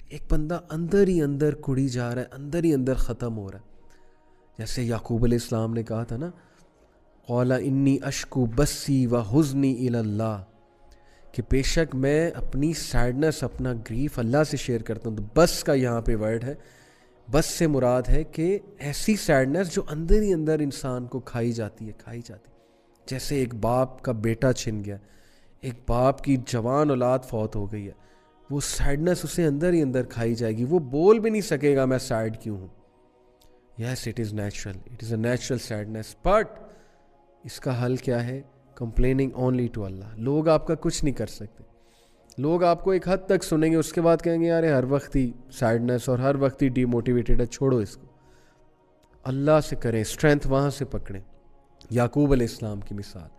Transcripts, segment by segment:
ایک بندہ اندر ہی اندر کڑی جا رہا ہے, اندر ہی اندر ختم ہو رہا ہے. جیسے یعقوب علیہ السلام نے کہا تھا نا, قال انی اشکو بسی و حزنی الی اللہ, کہ بے شک میں اپنی سیڈنس, اپنا گریف اللہ سے شیئر کرتا ہوں. تو بس کا یہاں پہ ورڈ ہے, بس سے مراد ہے کہ ایسی سیڈنس جو اندر ہی اندر انسان کو کھائی جاتی ہے. جیسے ایک باپ کا بیٹا چھن گیا, ایک باپ کی جوان اولاد فوت ہو گئی ہے, وہ سیڈنس اسے اندر ہی اندر کھائی جائے گی, وہ بول بھی نہیں سکے گا میں سیڈ کیوں ہوں. Yes, it is natural, it is a natural sadness, but اس کا حل کیا ہے؟ Complaining only to Allah. لوگ آپ کا کچھ نہیں کر سکتے. لوگ آپ کو ایک حد تک سنیں گے, اس کے بعد کہیں گے یار ہر وقت ہی سیڈنس اور ہر وقت ہی ڈی موٹیویٹیڈ ہے, چھوڑو اس کو. اللہ سے کریں, اسٹرینتھ وہاں سے پکڑیں. یعقوب علیہ السلام کی مثال.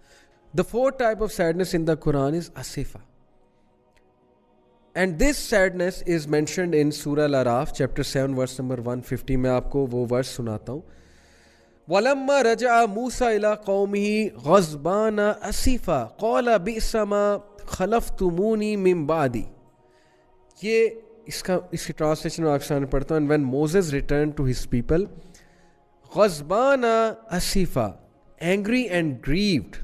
The fourth type of sadness in the Quran is asifa. And this sadness is mentioned in Surah Al-Araf, chapter 7, verse number 150. میں آپ کو وہ ورس سناتا ہوں. وَلَمَّا رَجَعَ مُوسَى إِلَىٰ قَوْمِهِ غَضْبَانَ أَسِفًا قَالَ بِئْسَ مَا خَلَفْتُمُونِي مِن بَعْدِي. اس کی ٹرانسلیشن میں پاکستان میں پڑھتا ہوں. And when Moses returned to his people, غَضْبَانَ أَسِفًا, angry and grieved.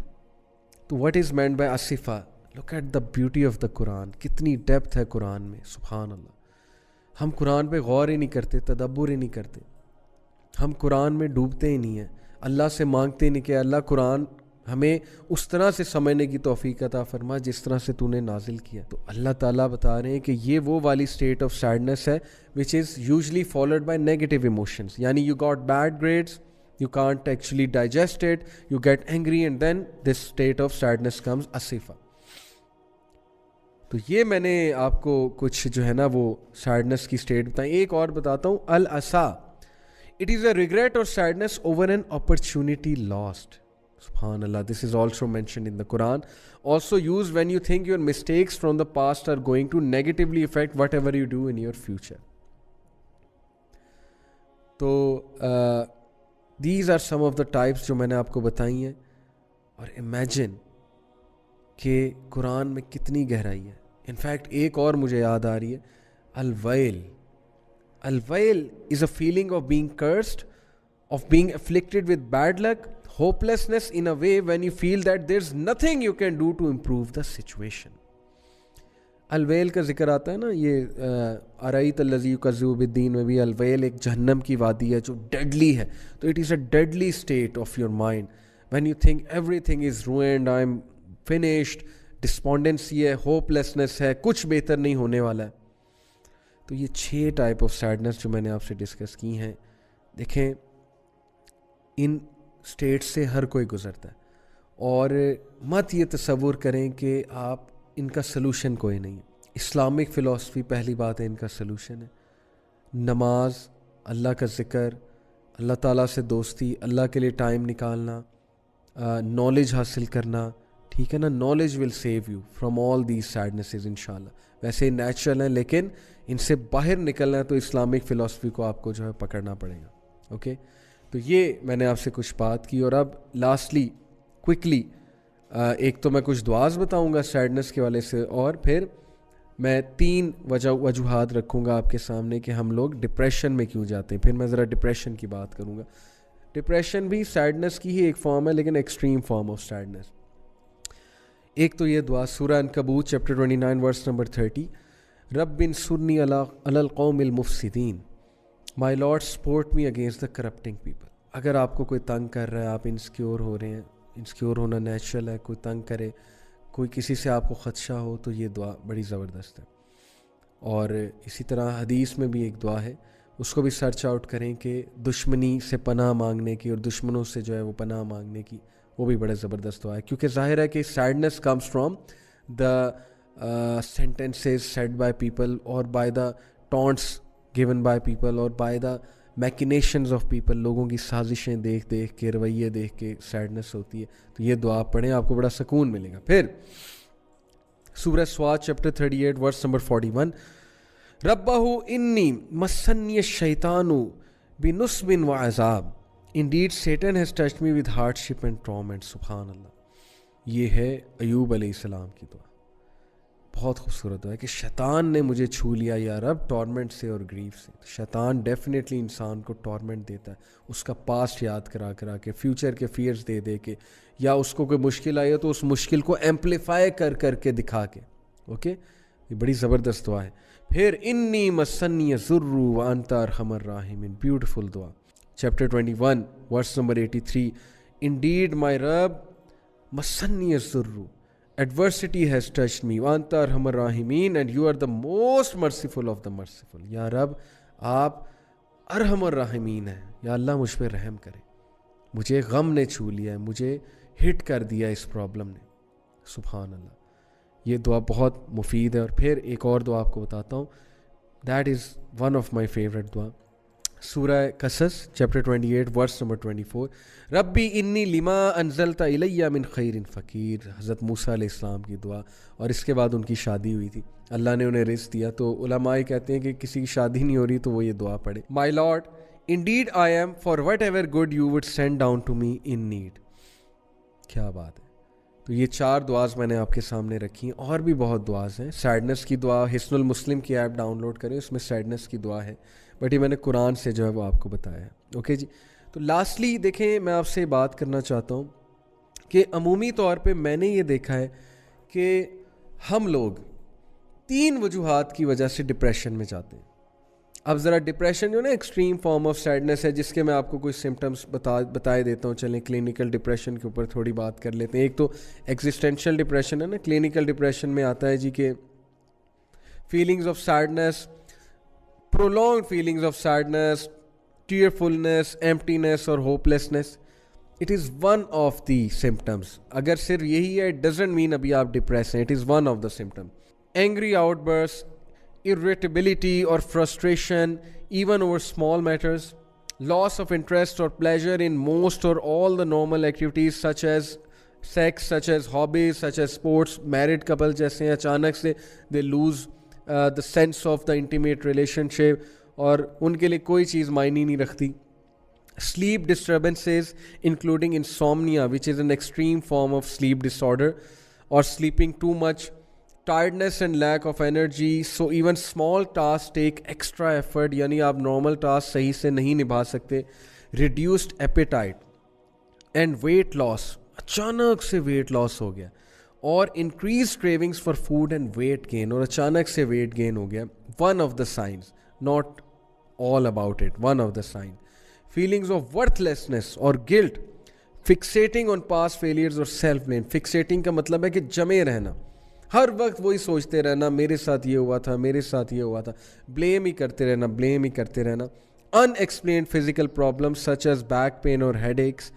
تو what is meant by asifa? Look at the beauty of the Quran. کتنی ڈیپتھ ہے قرآن میں, سبحان اللہ. ہم قرآن پہ غور ہی نہیں کرتے, تدبر ہی نہیں کرتے. ہم قرآن میں ڈوبتے ہی نہیں ہیں, اللہ سے مانگتے ہی نہیں کہ اللہ قرآن ہمیں اس طرح سے سمجھنے کی توفیق عطا فرما جس طرح سے تو نے نازل کیا. تو اللہ تعالیٰ بتا رہے ہیں کہ یہ وہ والی state of sadness ہے which is usually followed by negative emotions. یعنی you got bad grades, you can't actually digest it, you get angry, and then this state of sadness comes, asifa. تو یہ میں نے آپ کو کچھ جو ہے نا وہ سیڈنس کی سٹیٹ بتائیں. ایک اور بتاتا ہوں, الاسا. It is a regret or sadness over an opportunity lost. سبحان اللہ, this is also mentioned in the Quran. Also used when you think your mistakes from the past are going to negatively affect whatever you do in your future. تو these are some of the types جو میں نے آپ کو بتائی ہیں. اور imagine کہ قرآن میں کتنی گہرائی ہے. انفیکٹ ایک اور مجھے یاد آ رہی ہے, الویل. الویل is a feeling of being cursed, of being afflicted with bad luck, hopelessness in a way when you feel that there's nothing you can do to improve the situation. الویل کا ذکر آتا ہے نا, یہ ارایت الذی یکذب بالدین میں بھی الویل ایک جہنم کی وادی ہے جو ڈیڈلی ہے. تو it is a deadly state of your mind when you think everything is ruined, I am finished, despondency ہے, ہوپلیسنس ہے, کچھ بہتر نہیں ہونے والا ہے. تو یہ 6 ٹائپ آف سیڈنس جو میں نے آپ سے ڈسکس کی ہیں, دیکھیں ان اسٹیٹ سے ہر کوئی گزرتا ہے. اور مت یہ تصور کریں کہ آپ ان کا سلوشن کوئی نہیں ہے. اسلامک فلاسفی پہلی بات ہے ان کا سلوشن ہے. نماز, اللہ کا ذکر, اللہ تعالیٰ سے دوستی, اللہ کے لیے ٹائم نکالنا, نالج حاصل کرنا, ٹھیک ہے نا. Knowledge will save you from all these sadnesses انشاءاللہ. ویسے نیچرل ہیں لیکن ان سے باہر نکلنا ہے تو اسلامک فلاسفی کو آپ کو جو ہے پکڑنا پڑے گا. اوکے, تو یہ میں نے آپ سے کچھ بات کی. اور اب لاسٹلی کوئکلی ایک تو میں کچھ دعاز بتاؤں گا سیڈنس کے والے سے, اور پھر میں 3 وجوہات رکھوں گا آپ کے سامنے کہ ہم لوگ ڈپریشن میں کیوں جاتے ہیں. پھر میں ذرا ڈپریشن کی بات کروں گا. ڈپریشن بھی سیڈنس کی ہی ایک فارم ہے لیکن ایکسٹریم فارم آف سیڈنس. ایک تو یہ دعا سورہ عنکبوت چیپٹر 29 ورس نمبر 30, رب انصرنی علی القوم المفسدین, my lord support me against the corrupting people. اگر آپ کو کوئی تنگ کر رہا ہے, آپ انسیکیور ہو رہے ہیں, انسیکیور ہونا نیچرل ہے, کوئی تنگ کرے, کوئی کسی سے آپ کو خدشہ ہو, تو یہ دعا بڑی زبردست ہے. اور اسی طرح حدیث میں بھی ایک دعا ہے, اس کو بھی سرچ آؤٹ کریں کہ دشمنی سے پناہ مانگنے کی اور دشمنوں سے جو ہے وہ پناہ مانگنے کی, وہ بھی بڑے زبردست دعا ہے. کیونکہ ظاہر ہے کہ sadness comes from the sentences said by people or by the taunts given by people or by the machinations of people. لوگوں کی سازشیں دیکھ دیکھ کے, رویے دیکھ کے سیڈنس ہوتی ہے. تو یہ دعا پڑھیں, آپ کو بڑا سکون ملے گا. پھر سورہ سواد چیپٹر 38 ورس نمبر 41, ربہ انی مسنی الشیطان بنصب وعذاب, indeed Satan has touched me with hardship and torment. سبحان اللہ. یہ ہے ایوب علیہ السلام کی دعا. بہت خوبصورت دعا ہے کہ شیطان نے مجھے چھو لیا یا رب ٹورمنٹ سے اور گریف سے. شیطان ڈیفینیٹلی انسان کو ٹورمنٹ دیتا ہے, اس کا پاسٹ یاد کرا کرا کے, فیوچر کے فیئرز دے دے کے, یا اس کو کوئی مشکل آئی ہے تو اس مشکل کو ایمپلیفائی کر کر کے دکھا کے. اوکے, یہ بڑی زبردست دعا ہے. پھر انی مسنی الضر وانت ارحم الراحمین, بیوٹیفل دعا, چیپٹر 21 ورس نمبر 83. انڈیڈ مائی رب مسنی الضر, adversity has touched me وانت ارحم الراحمین and you are the most merciful of the merciful. یا رب آپ ارحم الراحمین ہیں, یا اللہ مجھ پہ رحم کرے, مجھے غم نے چھو لیا ہے, مجھے ہٹ کر دیا اس پرابلم نے. سبحان اللہ, یہ دعا بہت مفید ہے. اور پھر ایک اور دعا آپ کو بتاتا ہوں, that is one of my favourite دعا, سورہ قصص چیپٹر 28 ورس نمبر 24. ربی انی لما انزلت الیہ من خیر فقیر, حضرت موسیٰ علیہ السلام کی دعا. اور اس کے بعد ان کی شادی ہوئی تھی, اللہ نے انہیں رزق دیا, تو علماء کہتے ہیں کہ کسی کی شادی نہیں ہو رہی تو وہ یہ دعا پڑھے. My lord indeed I am for whatever good you would send down to me in need. کیا بات ہے. تو یہ 4 دعاز میں نے آپ کے سامنے رکھی ہیں, اور بھی بہت دعاز ہیں. سیڈنس کی دعا, حصن المسلم کی ایپ ڈاؤن لوڈ کریں, اس میں سیڈنس کی دعا ہے, بٹ یہ میں نے قرآن سے جو ہے وہ آپ کو بتایا ہے. اوکے جی. تو لاسٹلی دیکھیں, میں آپ سے بات کرنا چاہتا ہوں کہ عمومی طور پہ میں نے یہ دیکھا ہے کہ ہم لوگ 3 وجوہات کی وجہ سے ڈپریشن میں جاتے ہیں. اب ذرا ڈپریشن جو نا ایکسٹریم فارم آف سیڈنس ہے, جس کے میں آپ کو کوئی سمٹمس بتائے دیتا ہوں. چلیں کلینکل ڈپریشن کے اوپر تھوڑی بات کر لیتے ہیں. ایک تو ایگزسٹینشیل ڈپریشن ہے نا, کلینکل ڈپریشن میں آتا ہے جی کہ feelings of sadness, prolonged feelings of sadness, tearfulness, emptiness اور hopelessness. It is one of the symptoms. اگر صرف یہی ہے, it doesn't mean ابھی آپ ڈپریس ہیں. It is one of the symptoms. Angry outbursts, irritability or frustration, even over small matters, loss of interest or pleasure in most or all the normal activities such as sex, such as hobbies, such as sports. Married couple جیسے ہیں, اچانک سے they lose the sense of the intimate relationship, اور ان کے لیے کوئی چیز معنی نہیں رکھتی. Sleep disturbances including insomnia, which is an extreme form of sleep disorder, or sleeping too much, tiredness and lack of energy, so even small tasks take extra effort, یعنی آپ normal tasks صحیح سے نہیں نبھا سکتے. Reduced appetite and weight loss, اچانک سے weight loss ہو گیا, اور increase cravings for food and weight gain, اور اچانک سے ویٹ گین ہو گیا. One of the signs, not all about it, one of the sign. Feelings of worthlessness اور guilt, fixating on past failures اور سیلف بلیم. فکسیٹنگ کا مطلب ہے کہ جمے رہنا, ہر وقت وہی سوچتے رہنا, میرے ساتھ یہ ہوا تھا, میرے ساتھ یہ ہوا تھا, بلیم ہی کرتے رہنا, بلیم ہی کرتے رہنا. Unexplained physical problems such as back pain اور headaches,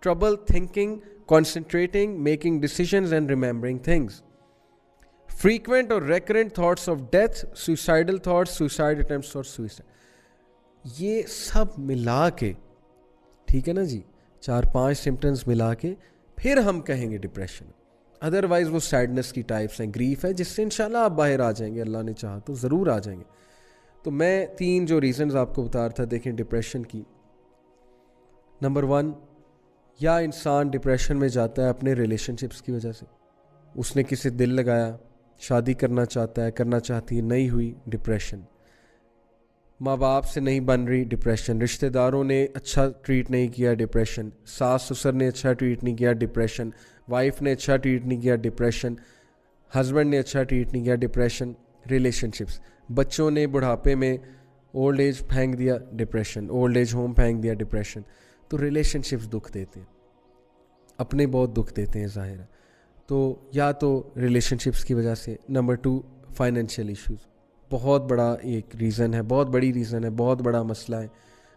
trouble thinking, concentrating, making decisions and remembering things. Frequent or recurrent thoughts of death, suicidal thoughts, suicide attempts or suicide. یہ سب ملا کے, ٹھیک ہے نا جی, 4-5 سمٹمز ملا کے پھر ہم کہیں گے ڈپریشن. ادروائز وہ سیڈنس کی ٹائپس ہیں, گریف ہے, جس سے انشاءاللہ آپ باہر آ جائیں گے, اللہ نے چاہا تو ضرور آ جائیں گے. تو میں 3 جو ریزنز آپ کو بتا رہا تھا دیکھیں ڈپریشن کی. نمبر 1, یا انسان ڈپریشن میں جاتا ہے اپنے ریلیشن شپس کی وجہ سے. اس نے کسی دل لگایا, شادی کرنا چاہتا ہے, کرنا چاہتی ہے, نہیں ہوئی, ڈپریشن. ماں باپ سے نہیں بن رہی, ڈپریشن. رشتہ داروں نے اچھا ٹریٹ نہیں کیا, ڈپریشن. ساس سسر نے اچھا ٹریٹ نہیں کیا, ڈپریشن. وائف نے اچھا ٹریٹ نہیں کیا, ڈپریشن. ہسبینڈ نے اچھا ٹریٹ نہیں کیا, ڈپریشن. ریلیشن شپس, بچوں نے بڑھاپے میں اولڈ ایج پھینک دیا, ڈپریشن. اولڈ ایج ہوم پھینک دیا, ڈپریشن. تو ریلیشن شپس دکھ دیتے ہیں, اپنے بہت دکھ دیتے ہیں ظاہر ہے. تو یا تو ریلیشن شپس کی وجہ سے. نمبر 2, فائنینشیل ایشوز, بہت بڑا ایک ریزن ہے, بہت بڑی ریزن ہے, بہت بڑا مسئلہ ہے.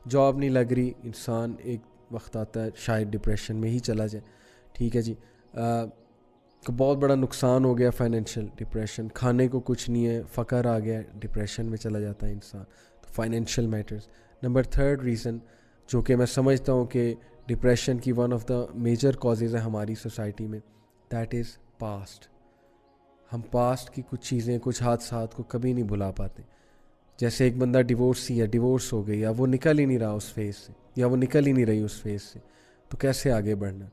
جاب نہیں لگ رہی, انسان ایک وقت آتا ہے شاید ڈپریشن میں ہی چلا جائے, ٹھیک ہے جی. بہت بڑا نقصان ہو گیا, فائنینشیل, ڈپریشن. کھانے کو کچھ نہیں ہے, فقر آ گیا, ڈپریشن میں چلا جاتا ہے انسان. تو فائنینشیل میٹرز. نمبر 3 ریزن جو کہ میں سمجھتا ہوں کہ ڈپریشن کی one of the major causes ہے ہماری سوسائٹی میں, دیٹ از پاسٹ. ہم پاسٹ کی کچھ چیزیں, کچھ حادثات کو کبھی نہیں بھلا پاتے. جیسے ایک بندہ ڈیورسی ہے, ڈیورس ہو گئی, یا وہ نکل ہی نہیں رہا اس فیز سے, یا وہ نکل ہی نہیں رہی اس فیز سے, تو کیسے آگے بڑھنا.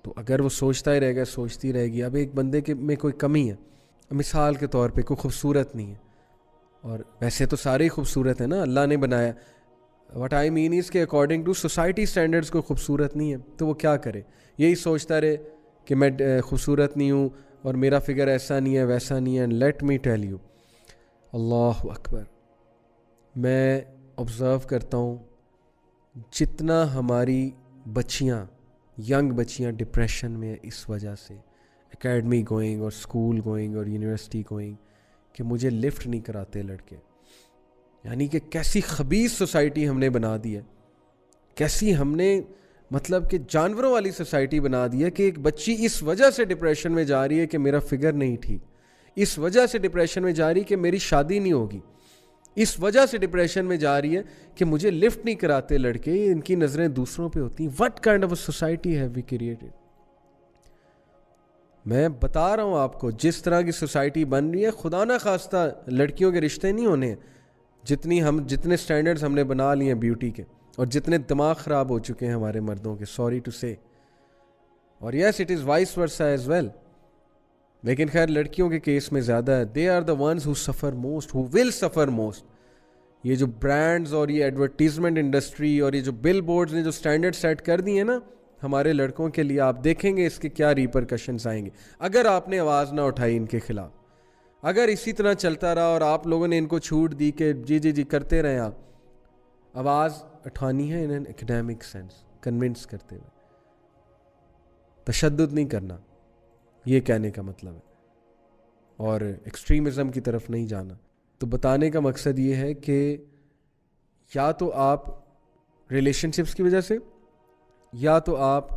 تو اگر وہ سوچتا ہی رہے گا, سوچتی رہے گی, اب ایک بندے کے میں کوئی کمی ہے, مثال کے طور پہ کوئی خوبصورت نہیں ہے، اور ویسے تو سارے ہی خوبصورت ہیں نا، اللہ نے بنایا. واٹ آئی مین از کہ اکارڈنگ ٹو سوسائٹی اسٹینڈرڈس کوئی خوبصورت نہیں ہے، تو وہ کیا کرے؟ یہی سوچتا رہے کہ میں خوبصورت نہیں ہوں اور میرا فگر ایسا نہیں ہے ویسا نہیں ہے. And let me tell you, Allah اکبر، میں آبزرو کرتا ہوں جتنا ہماری بچیاں، ینگ بچیاں ڈپریشن میں اس وجہ سے، اکیڈمی گوئنگ اور اسکول گوئنگ اور یونیورسٹی گوئنگ، کہ مجھے لفٹ نہیں کراتے لڑکے. یعنی کہ کیسی خبیث سوسائٹی ہم نے بنا دی ہے، کیسی ہم نے مطلب کہ جانوروں والی سوسائٹی بنا دی ہے کہ ایک بچی اس وجہ سے ڈپریشن میں جا رہی ہے کہ میرا فگر نہیں ٹھیک، اس وجہ سے ڈپریشن میں جا رہی ہے کہ میری شادی نہیں ہوگی، اس وجہ سے ڈپریشن میں جا رہی ہے کہ مجھے لفٹ نہیں کراتے لڑکے، ان کی نظریں دوسروں پہ ہوتی ہیں. What kind of a society have we created? میں بتا رہا ہوں آپ کو، جس طرح کی سوسائٹی بن رہی ہے، خدا نہ خواستہ لڑکیوں کے رشتے نہیں ہونے ہیں. جتنے سٹینڈرڈز ہم نے بنا لیے ہیں بیوٹی کے، اور جتنے دماغ خراب ہو چکے ہیں ہمارے مردوں کے، سوری ٹو سے. اور yes it is vice versa as well, لیکن خیر لڑکیوں کے کیس میں زیادہ ہے. They are the ones who سفر موسٹ، ہو ول سفر موسٹ. یہ جو برانڈز اور یہ ایڈورٹیزمنٹ انڈسٹری اور یہ جو بل بورڈز نے جو سٹینڈرڈ سیٹ کر دیے نا ہمارے لڑکوں کے لیے، آپ دیکھیں گے اس کے کیا ریپرکشنز آئیں گے اگر آپ نے آواز نہ اٹھائی ان کے خلاف. اگر اسی طرح چلتا رہا اور آپ لوگوں نے ان کو چھوٹ دی کہ جی کرتے رہیں، آپ آواز اٹھانی ہے in an academic sense, convince کرتے ہوئے، تشدد نہیں کرنا، یہ کہنے کا مطلب ہے، اور ایکسٹریمزم کی طرف نہیں جانا. تو بتانے کا مقصد یہ ہے کہ یا تو آپ ریلیشن شپس کی وجہ سے، یا تو آپ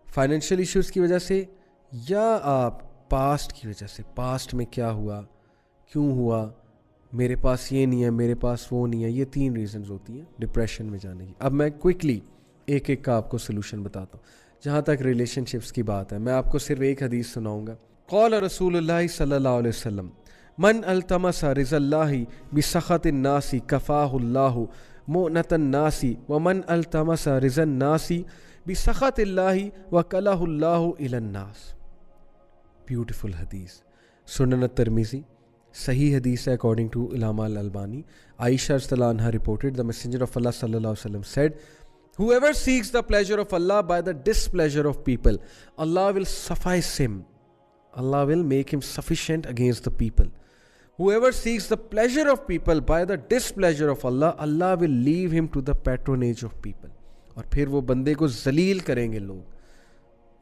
فائنینشیل ایشوز کی وجہ سے، یا آپ پاسٹ کی وجہ سے، پاسٹ میں کیا ہوا، کیوں ہوا، میرے پاس یہ نہیں ہے، میرے پاس وہ نہیں ہے. یہ 3 ریزنز ہوتی ہیں ڈپریشن میں جانے کی. اب میں کوئکلی ایک کا آپ کو سلوشن بتاتا ہوں. جہاں تک ریلیشن شپس کی بات ہے، میں آپ کو صرف ایک حدیث سناؤں گا. قال رسول اللہ صلی اللہ علیہ وسلم من التمس رضا اللہ بسخط الناس کفاہ اللہ مؤنۃ الناس ومن التمس رضا الناس بسخط اللہ وکلہ اللہ الی الناس. بیوٹیفل حدیث، سنن الترمذی، صحیح حدیث ہے اکارڈنگ ٹو علامہ الالبانی. عائشہ رضی اللہ عنہا reported the messenger of Allah صلی اللہ علیہ وسلم said whoever seeks the pleasure of Allah by the displeasure of people, Allah will suffice him. Allah will make him sufficient against the people. Whoever seeks the pleasure of people by the displeasure of Allah, Allah will leave him to the patronage of people. اور پھر وہ بندے کو ذلیل کریں گے لوگ،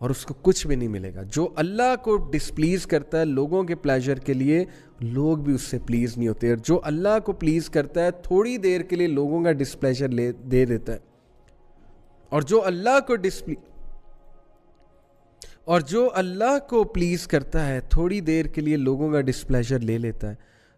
اور اس کو کچھ بھی نہیں ملے گا. جو اللہ کو ڈسپلیز کرتا ہے لوگوں کے پلیجر کے لیے، لوگ بھی اس سے پلیز نہیں ہوتے. اور جو اللہ کو پلیز کرتا ہے تھوڑی دیر کے لیے لوگوں کا ڈسپلیجر دے دیتا ہے. اور جو اللہ کو پلیز کرتا ہے تھوڑی دیر کے لیے لوگوں کا ڈسپلیجر لے لیتا ہے،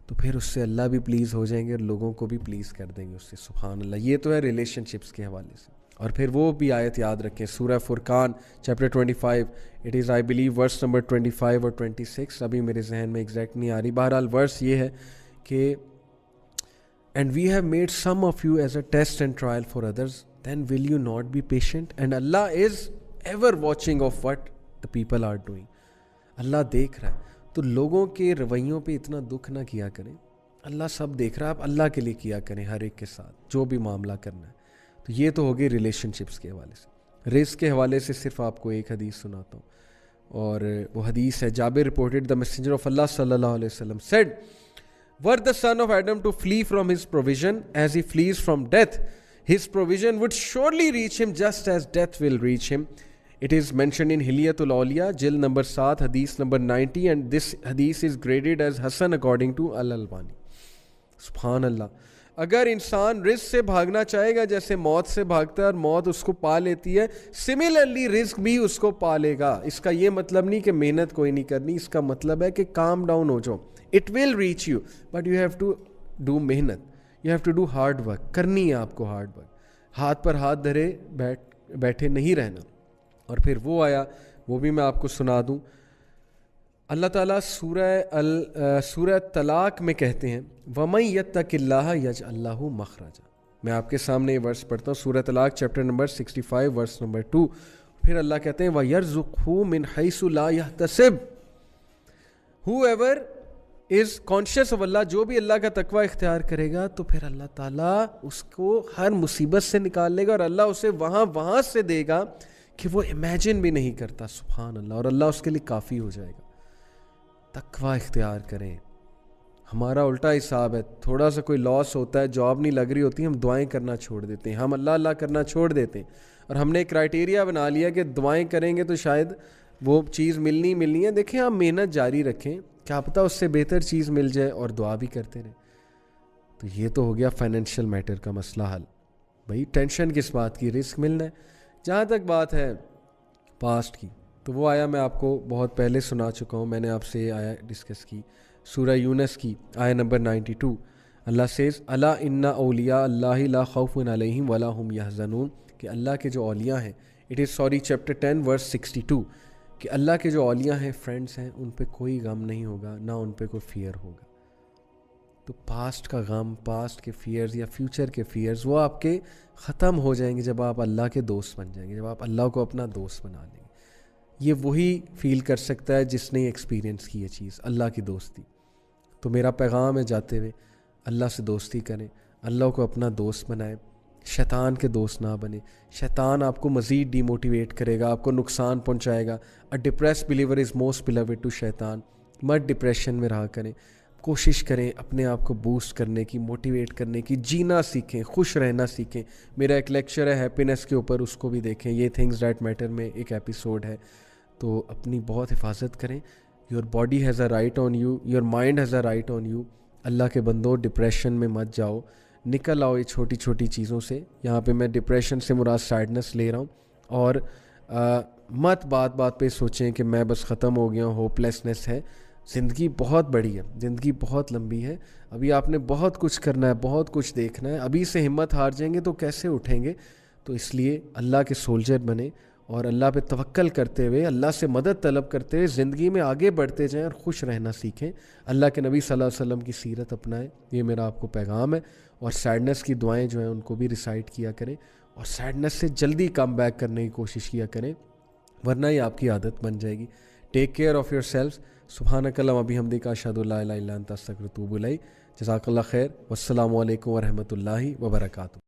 تو پھر اس سے اللہ بھی پلیز ہو جائیں گے اور لوگوں کو بھی پلیز کر دیں گے اس سے. سبحان اللہ. یہ تو ہے ریلیشن شپس کے حوالے سے. اور پھر وہ بھی آیت یاد رکھیں، سورہ Furqan chapter 25، it is I believe verse number 25 اور 26، ابھی میرے ذہن میں ایگزیکٹ نہیں آ رہی. بہرحال ورس یہ ہے کہ and we have made some of you as a test and trial for others then will you not be patient and Allah is ever watching of what the people are doing. اللہ دیکھ رہا ہے. تو لوگوں کے رویوں پہ اتنا دکھ نہ کیا کریں، اللہ سب دیکھ رہا ہے. آپ اللہ کے لیے کیا کریں ہر ایک کے ساتھ جو بھی معاملہ کرنا ہے. تو یہ تو ہوگی ریلیشن شپس کے حوالے سے. رزق کے حوالے سے صرف آپ کو ایک حدیث سناتا ہوں، اور وہ حدیث ہے جابر reported the messenger of Allah صلی اللہ علیہ وسلم said were the son of Adam to flee from his provision as he flees from death, his provision would surely reach him just as death will reach him. It is mentioned in Hilyat al-Awliya, jil number 7, hadith number 90, and this hadith is graded as Hasan according to Al-Albani. سبحان اللہ. اگر انسان رزق سے بھاگنا چاہے گا جیسے موت سے بھاگتا ہے اور موت اس کو پا لیتی ہے، سملرلی رزق بھی اس کو پا لے گا. اس کا یہ مطلب نہیں کہ محنت کوئی نہیں کرنی، اس کا مطلب ہے کہ کام ڈاؤن ہو جاؤ. It will reach you but you have to do محنت، you have to do hard work. کرنی ہے آپ کو ہارڈ ورک، ہاتھ پر ہاتھ دھرے بیٹھے نہیں رہنا. اور پھر وہ آیا، وہ بھی میں آپ کو سنا دوں. اللہ تعالیٰ سورہ طلاق میں کہتے ہیں وَمَن يَتَّقِ اللَّهَ يَجْعَل لَّهُ مَخْرَجًا. میں آپ کے سامنے یہ ورس پڑھتا ہوں، سورہ طلاق چیپٹر نمبر 65 ورس نمبر 2. پھر اللہ کہتے ہیں وَيَرْزُقْهُ مِنْ حَيْثُ لَا يَحْتَسِبُ. Whoever از کانشیس آف اللہ. جو بھی اللہ کا تقوی اختیار کرے گا تو پھر اللہ تعالیٰ اس کو ہر مصیبت سے نکال لے گا, اور اللہ اسے وہاں سے دے گا کہ وہ امیجن بھی نہیں کرتا. سبحان اللہ. اور اللہ اس کے لیے کافی ہو جائے گا. تقوی اختیار کریں. ہمارا الٹا حساب ہے, تھوڑا سا کوئی لاس ہوتا ہے, جاب نہیں لگ رہی ہوتی, ہم دعائیں کرنا چھوڑ دیتے ہیں, ہم اللہ کرنا چھوڑ دیتے ہیں, اور ہم نے ایک کرائٹیریا بنا لیا کہ دعائیں کریں گے تو شاید وہ چیز ملنی ہے. دیکھیں آپ محنت جاری رکھیں, کیا پتہ اس سے بہتر چیز مل جائے, اور دعا بھی کرتے رہیں. تو یہ تو ہو گیا فائنینشیل میٹر کا مسئلہ حل. بھائی ٹینشن کس بات کی, رزق ملنا ہے. جہاں تک بات ہے پاسٹ کی, تو وہ آیا میں آپ کو بہت پہلے سنا چکا ہوں, میں نے آپ سے یہ آیا ڈسکس کی, سورہ یونس کی آیا نمبر 92. اللہ سیز الا ان اولیاء اللہ لا خوف علیہم ولا هم یحزنون, کہ اللہ کے جو اولیاء ہیں, اٹ از چیپٹر 10 ورس 62, کہ اللہ کے جو اولیاء ہیں, فرینڈس ہیں, ان پہ کوئی غم نہیں ہوگا, نہ ان پہ کوئی فیئر ہوگا. تو پاسٹ کا غم, پاسٹ کے فیئرز یا فیوچر کے فیئرز, وہ آپ کے ختم ہو جائیں گے جب آپ اللہ کے دوست بن جائیں گے, جب آپ اللہ کو اپنا دوست بنا لیں گے. یہ وہی فیل کر سکتا ہے جس نے ایکسپیرینس کی یہ چیز, اللہ کی دوستی. تو میرا پیغام ہے جاتے ہوئے, اللہ سے دوستی کریں, اللہ کو اپنا دوست بنائیں, شیطان کے دوست نہ بنے. شیطان آپ کو مزید ڈی موٹیویٹ کرے گا, آپ کو نقصان پہنچائے گا. A depressed believer is most beloved to شیطان. مت ڈپریشن میں رہا کریں, کوشش کریں اپنے آپ کو بوسٹ کرنے کی, موٹیویٹ کرنے کی, جینا سیکھیں, خوش رہنا سیکھیں. میرا ایک لیکچر ہے ہیپینس کے اوپر, اس کو بھی دیکھیں. یہ تھنگز دیٹ میٹر میں ایک ایپیسوڈ ہے. تو اپنی بہت حفاظت کریں. Your body has a right on you, your mind has a right on you. Allah کے بندو ڈپریشن میں مت جاؤ, نکل آؤ یہ چھوٹی چھوٹی چیزوں سے. یہاں پہ میں ڈپریشن سے مراد سیڈنس لے رہا ہوں. اور مت بات پہ سوچیں کہ میں بس ختم ہو گیا ہوں, ہوپ لیسنس ہے. زندگی بہت بڑی ہے, زندگی بہت لمبی ہے. ابھی آپ نے بہت کچھ کرنا ہے, بہت کچھ دیکھنا ہے. ابھی سے ہمت ہار جائیں گے تو کیسے اٹھیں گے؟ تو اس لیے اللہ کے سولجر بنیں, اور اللہ پہ توکل کرتے ہوئے, اللہ سے مدد طلب کرتے ہوئے زندگی میں آگے بڑھتے جائیں, اور خوش رہنا سیکھیں. اللہ کے نبی صلی اللہ علیہ وسلم کی سیرت اپنائیں. یہ میرا آپ کو پیغام ہے. اور سیڈنس کی دعائیں جو ہیں ان کو بھی ریسائٹ کیا کریں, اور سیڈنس سے جلدی کم بیک کرنے کی کوشش کیا کریں, ورنہ یہ آپ کی عادت بن جائے گی. Take care of your self. سبحانک اللہم و بحمدک اشہد ان لا الہ الا انت استغفرک و اتوب الیک. جزاک اللہ خیر. والسلام علیکم ورحمۃ اللہ وبرکاتہ.